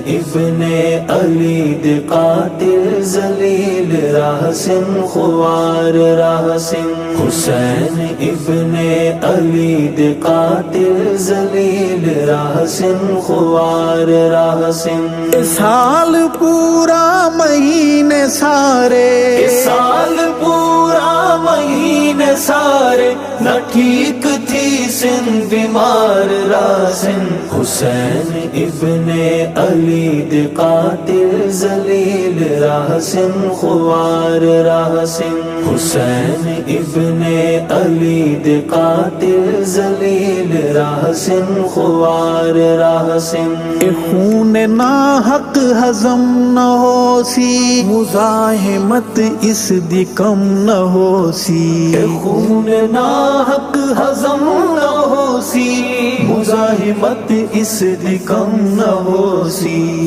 ابن علی دے قاتل ذلیل راہ سن خوار راہ سن حسین ابن علی دے قاتل ذلیل راہ سن خوار راہ سن سال پورا مہینے سارے سال پورا مہینے سارے نہ ٹھیک تھی سن بیمار راسن حسین ابن علی دے قاتل ذلیل راہ سن خوار راہ سن حسین ابن علی دے قاتل ذلیل راہ سن خوار راہ سن خون ناحق ہضم نہ ہو سی مزاحمت اس دی کم نہ ہو سی خون ناحق ہضم نہ ہو سی مزاحمت اس دی کم نہ ہو سی